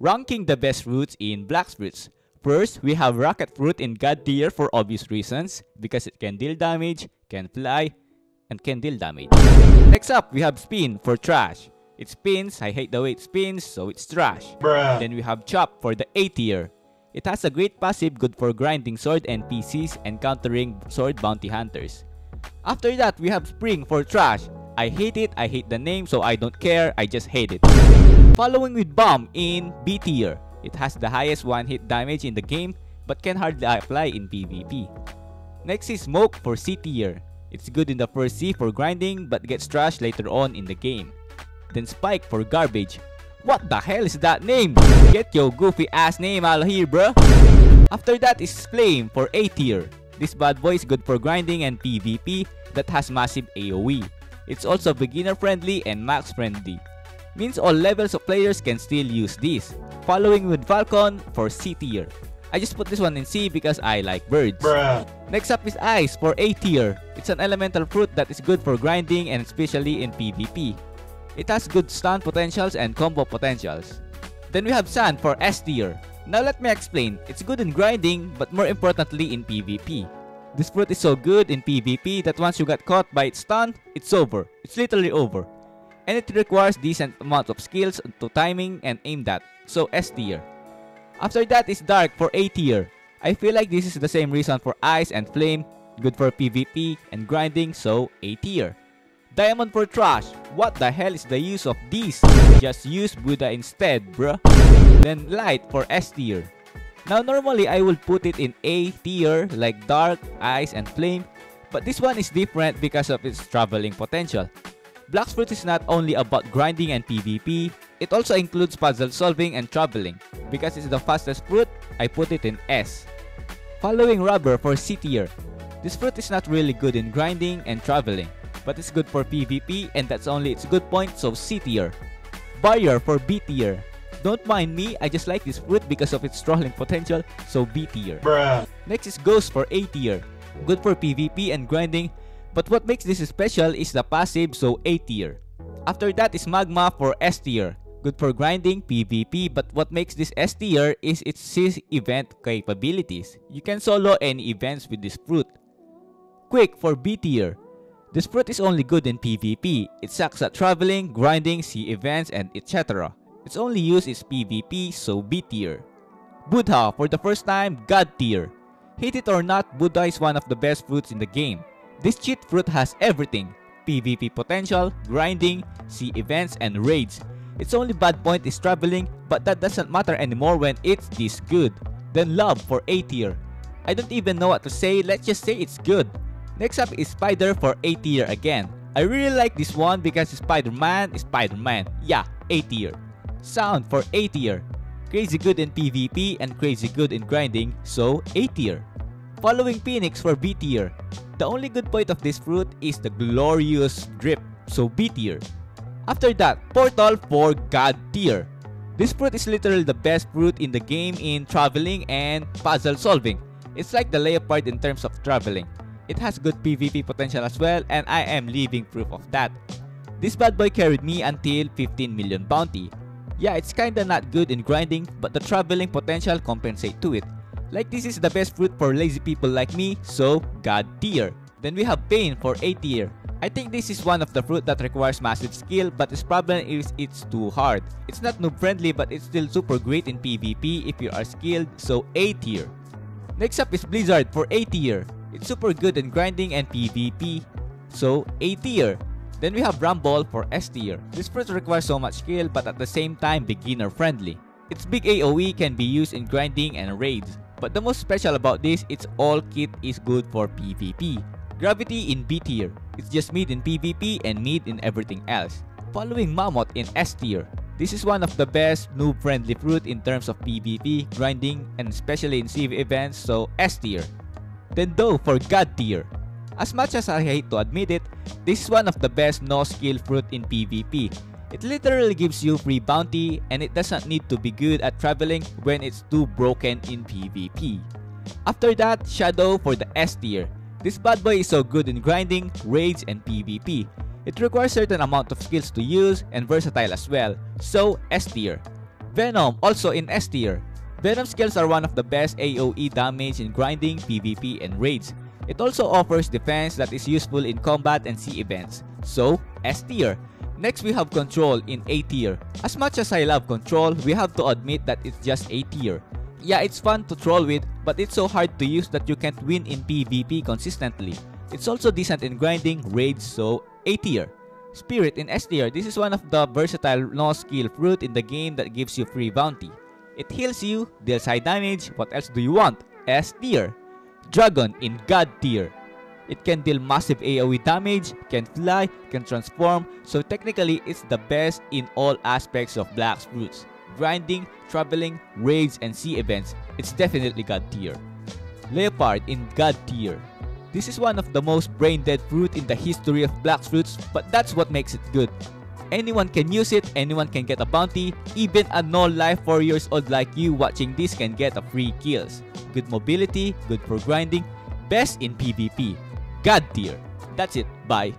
Ranking the best fruits in Black Fruits. First, we have Rocket Fruit in God tier for obvious reasons, because it can deal damage, can fly, and can deal damage. Next up, we have Spin for trash. It spins, I hate the way it spins, so it's trash. Bruh. Then we have Chop for the A tier. It has a great passive good for grinding sword NPCs and countering sword bounty hunters. After that, we have Spring for trash. I hate it, I hate the name, so I don't care, I just hate it. Following with Bomb in B tier. It has the highest one-hit damage in the game, but can hardly apply in PvP. Next is Smoke for C tier. It's good in the first C for grinding, but gets trashed later on in the game. Then Spike for garbage. What the hell is that name? Get your goofy ass name out of here, bruh. After that is Flame for A tier. This bad boy is good for grinding and PvP that has massive AoE. It's also beginner friendly and max friendly. Means all levels of players can still use this. Following with Falcon for C tier. I just put this one in C because I like birds. Bruh. Next up is Ice for A tier. It's an elemental fruit that is good for grinding and especially in PvP. It has good stun potentials and combo potentials. Then we have Sand for S tier. Now let me explain. It's good in grinding but more importantly in PvP. This fruit is so good in PvP that once you got caught by its stun, it's over. It's literally over. And it requires decent amount of skills to timing and aim that, so S tier. After that is Dark for A tier. I feel like this is the same reason for Ice and Flame, good for PvP and grinding, so A tier. Diamond for trash. What the hell is the use of these? Just use Buddha instead, bruh. Then Light for S tier. Now normally I will put it in A tier like Dark, Ice, and Flame, but this one is different because of its traveling potential. Black Fruit is not only about grinding and PvP, it also includes puzzle solving and traveling. Because it's the fastest fruit, I put it in S. Following Rubber for C tier. This fruit is not really good in grinding and traveling, but it's good for PvP and that's only its good point, so C tier. Barrier for B tier. Don't mind me, I just like this fruit because of its trolling potential, so B tier. Bruh. Next is Ghost for A tier. Good for PvP and grinding, but what makes this special is the passive, so A tier. After that is Magma for S tier. Good for grinding, PvP, but what makes this S tier is its Seize event capabilities. You can solo any events with this fruit. Quick for B tier. This fruit is only good in PvP. It sucks at traveling, grinding, sea events, and etc. Its only use is PvP, so B tier. Buddha for the first time, God tier. Hate it or not, Buddha is one of the best fruits in the game. This cheat fruit has everything. PvP potential, grinding, sea events, and raids. Its only bad point is traveling, but that doesn't matter anymore when it's this good. Then Love for A tier. I don't even know what to say, let's just say it's good. Next up is Spider for A tier again. I really like this one because Spider-Man is Spider-Man. Yeah, A tier. Sound for A tier. Crazy good in PvP and crazy good in grinding, so A tier. Following Phoenix for B tier. The only good point of this fruit is the glorious drip, so B tier. After that, Portal for God tier. This fruit is literally the best fruit in the game in traveling and puzzle solving. It's like the Leopard in terms of traveling. It has good PvP potential as well, and I am living proof of that. This bad boy carried me until 15 million bounty. Yeah, it's kinda not good in grinding, but the traveling potential compensate to it. Like this is the best fruit for lazy people like me, so God tier. Then we have Pain for A tier. I think this is one of the fruit that requires massive skill, but its problem is it's too hard. It's not noob friendly, but it's still super great in PvP if you are skilled, so A tier. Next up is Blizzard for A tier. It's super good in grinding and PvP, so A tier. Then we have Rumble for S tier. This fruit requires so much skill, but at the same time beginner friendly. Its big AoE can be used in grinding and raids. But the most special about this, its all kit is good for PvP. Gravity in B tier. It's just mid in PvP and mid in everything else. Following Mammoth in S tier. This is one of the best noob-friendly fruit in terms of PvP, grinding, and especially in CV events, so S tier. Then Dove for God tier. As much as I hate to admit it, this is one of the best no-skill fruit in PvP. It literally gives you free bounty and it doesn't need to be good at traveling when it's too broken in PvP. After that, Shadow for the S tier. This bad boy is so good in grinding, raids, and PvP. It requires certain amount of skills to use and versatile as well, so S tier. Venom, also in S tier. Venom skills are one of the best AoE damage in grinding, PvP, and raids. It also offers defense that is useful in combat and C events. So, S tier. Next we have Control in A tier. As much as I love Control, we have to admit that it's just A tier. Yeah, it's fun to troll with, but it's so hard to use that you can't win in PvP consistently. It's also decent in grinding, raids, so A tier. Spirit in S tier. This is one of the versatile no-skill fruit in the game that gives you free bounty. It heals you, deals high damage, what else do you want? S tier. Dragon in God tier. It can deal massive AoE damage, can fly, can transform, so technically it's the best in all aspects of Black's fruits. Grinding, traveling, raids, and sea events, it's definitely God tier. Leopard in God tier. This is one of the most brain-dead fruit in the history of Black's fruits, but that's what makes it good. Anyone can use it, anyone can get a bounty, even a no-life 4 years old like you watching this can get a free kills. Good mobility, good for grinding, best in PvP. God tier. That's it, bye.